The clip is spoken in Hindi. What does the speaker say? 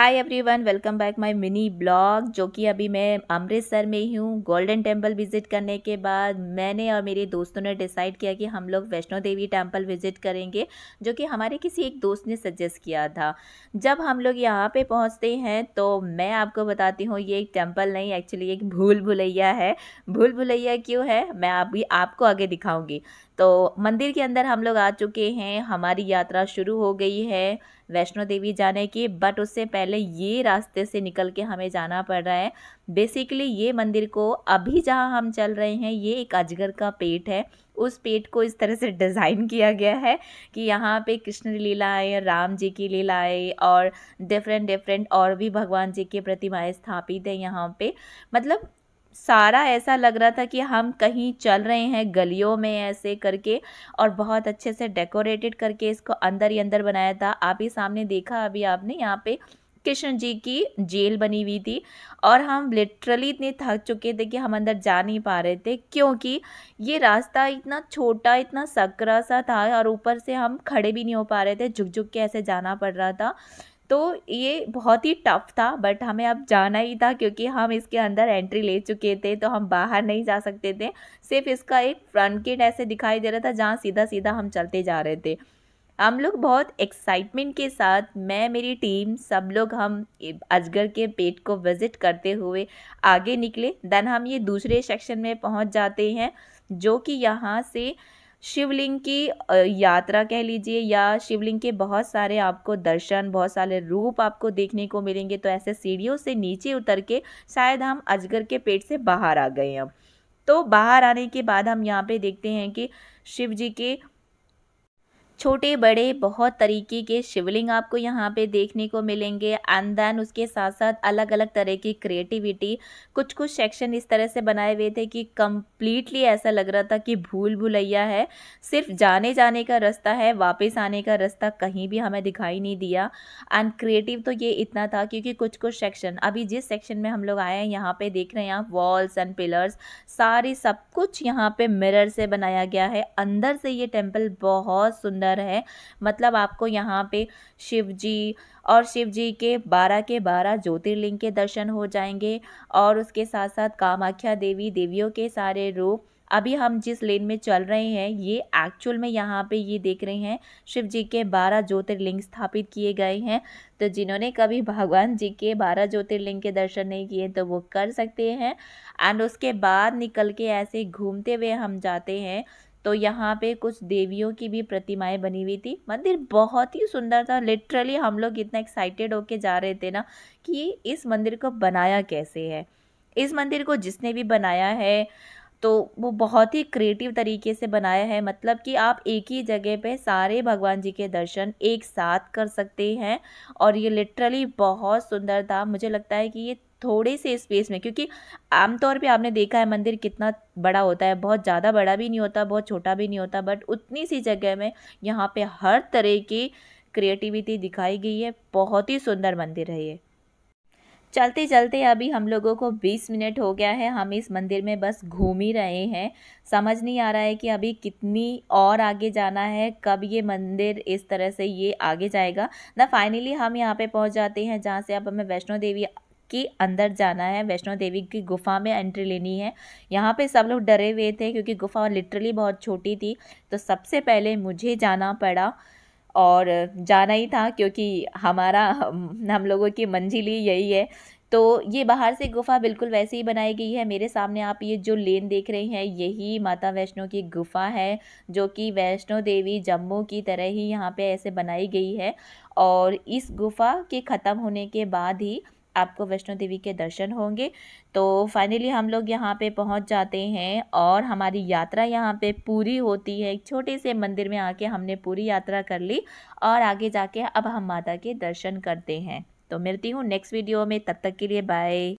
Hi everyone, welcome back my mini blog. जो कि अभी मैं अमृतसर में ही हूँ। गोल्डन टेम्पल विज़िट करने के बाद मैंने और मेरे दोस्तों ने डिसाइड किया कि हम लोग वैष्णो देवी टेम्पल विज़िट करेंगे, जो कि हमारे किसी एक दोस्त ने सजेस्ट किया था। जब हम लोग यहाँ पे पहुँचते हैं तो मैं आपको बताती हूँ, ये एक टेम्पल नहीं, एक्चुअली एक भूल भुलैया है। भूल भुलैया क्यों है मैं अभी आपको आगे दिखाऊंगी। तो मंदिर के अंदर हम लोग आ चुके हैं, हमारी यात्रा शुरू हो गई है वैष्णो देवी जाने की। बट उससे पहले ये रास्ते से निकल के हमें जाना पड़ रहा है। बेसिकली ये मंदिर को अभी जहाँ हम चल रहे हैं, ये एक अजगर का पेट है। उस पेट को इस तरह से डिज़ाइन किया गया है कि यहाँ पे कृष्ण लीलाएं, राम जी की लीलाएं और डिफरेंट डिफरेंट और भी भगवान जी की प्रतिमाएं स्थापित है यहाँ पे। मतलब सारा ऐसा लग रहा था कि हम कहीं चल रहे हैं गलियों में ऐसे करके, और बहुत अच्छे से डेकोरेटेड करके इसको अंदर ही अंदर बनाया था। आप ही सामने देखा अभी आपने, यहाँ पे कृष्ण जी की जेल बनी हुई थी। और हम लिटरली इतने थक चुके थे कि हम अंदर जा नहीं पा रहे थे, क्योंकि ये रास्ता इतना छोटा, इतना सकरा सा था और ऊपर से हम खड़े भी नहीं हो पा रहे थे, झुक झुक के ऐसे जाना पड़ रहा था। तो ये बहुत ही टफ था, बट हमें अब जाना ही था क्योंकि हम इसके अंदर एंट्री ले चुके थे, तो हम बाहर नहीं जा सकते थे। सिर्फ इसका एक फ्रंट गेट ऐसे दिखाई दे रहा था जहाँ सीधा सीधा हम चलते जा रहे थे। हम लोग बहुत एक्साइटमेंट के साथ, मैं, मेरी टीम, सब लोग हम अजगर के पेट को विज़िट करते हुए आगे निकले। देन हम ये दूसरे सेक्शन में पहुंच जाते हैं, जो कि यहाँ से शिवलिंग की यात्रा कह लीजिए, या शिवलिंग के बहुत सारे आपको दर्शन, बहुत सारे रूप आपको देखने को मिलेंगे। तो ऐसे सीढ़ियों से नीचे उतर के शायद हम अजगर के पेट से बाहर आ गए हैं। तो बाहर आने के बाद हम यहाँ पे देखते हैं कि शिव जी के छोटे बड़े बहुत तरीके के शिवलिंग आपको यहाँ पे देखने को मिलेंगे। एंड देन उसके साथ साथ अलग अलग तरह की क्रिएटिविटी, कुछ कुछ सेक्शन इस तरह से बनाए हुए थे कि कम्प्लीटली ऐसा लग रहा था कि भूल भुलैया है। सिर्फ जाने जाने का रास्ता है, वापस आने का रास्ता कहीं भी हमें दिखाई नहीं दिया। एंड क्रिएटिव तो ये इतना था क्योंकि कुछ कुछ सेक्शन, अभी जिस सेक्शन में हम लोग आए हैं यहाँ पे देख रहे हैं आप, वॉल्स एंड पिलर्स सारी सब कुछ यहाँ पे मिरर से बनाया गया है। अंदर से ये टेम्पल बहुत सुंदर है। मतलब आपको यहाँ पे शिव जी और शिव जी के 12 ज्योतिर्लिंग के दर्शन हो जाएंगे, और उसके साथ साथ कामाख्या देवी, देवियों के सारे रूप। अभी हम जिस लेन में चल रहे हैं, ये एक्चुअल में यहाँ पे ये देख रहे हैं शिव जी के 12 ज्योतिर्लिंग स्थापित किए गए हैं। तो जिन्होंने कभी भगवान जी के 12 ज्योतिर्लिंग के दर्शन नहीं किए तो वो कर सकते हैं। एंड उसके बाद निकल के ऐसे घूमते हुए हम जाते हैं, तो यहाँ पे कुछ देवियों की भी प्रतिमाएं बनी हुई थी। मंदिर बहुत ही सुंदर था। लिटरली हम लोग इतना एक्साइटेड होके जा रहे थे ना कि इस मंदिर को बनाया कैसे है। इस मंदिर को जिसने भी बनाया है तो वो बहुत ही क्रिएटिव तरीके से बनाया है। मतलब कि आप एक ही जगह पे सारे भगवान जी के दर्शन एक साथ कर सकते हैं, और ये लिटरली बहुत सुंदर था। मुझे लगता है कि ये थोड़े से स्पेस में, क्योंकि आमतौर पे आपने देखा है मंदिर कितना बड़ा होता है, बहुत ज़्यादा बड़ा भी नहीं होता, बहुत छोटा भी नहीं होता, बट उतनी सी जगह में यहाँ पे हर तरह की क्रिएटिविटी दिखाई गई है। बहुत ही सुंदर मंदिर है ये। चलते चलते अभी हम लोगों को 20 मिनट हो गया है, हम इस मंदिर में बस घूम ही रहे हैं। समझ नहीं आ रहा है कि अभी कितनी और आगे जाना है, कब ये मंदिर इस तरह से ये आगे जाएगा ना। फाइनली हम यहाँ पे पहुँच जाते हैं जहाँ से अब हमें वैष्णो देवी के अंदर जाना है, वैष्णो देवी की गुफा में एंट्री लेनी है। यहाँ पे सब लोग डरे हुए थे क्योंकि गुफा लिटरली बहुत छोटी थी। तो सबसे पहले मुझे जाना पड़ा, और जाना ही था क्योंकि हमारा हम लोगों की मंजिल ही यही है। तो ये बाहर से गुफा बिल्कुल वैसे ही बनाई गई है। मेरे सामने आप ये जो लेन देख रहे हैं, यही माता वैष्णो की गुफा है, जो कि वैष्णो देवी जम्मू की तरह ही यहाँ पे ऐसे बनाई गई है। और इस गुफा के ख़त्म होने के बाद ही आपको वैष्णो देवी के दर्शन होंगे। तो फाइनली हम लोग यहाँ पे पहुँच जाते हैं और हमारी यात्रा यहाँ पे पूरी होती है। एक छोटे से मंदिर में आके हमने पूरी यात्रा कर ली, और आगे जाके अब हम माता के दर्शन करते हैं। तो मिलती हूँ नेक्स्ट वीडियो में, तब तक के लिए बाय।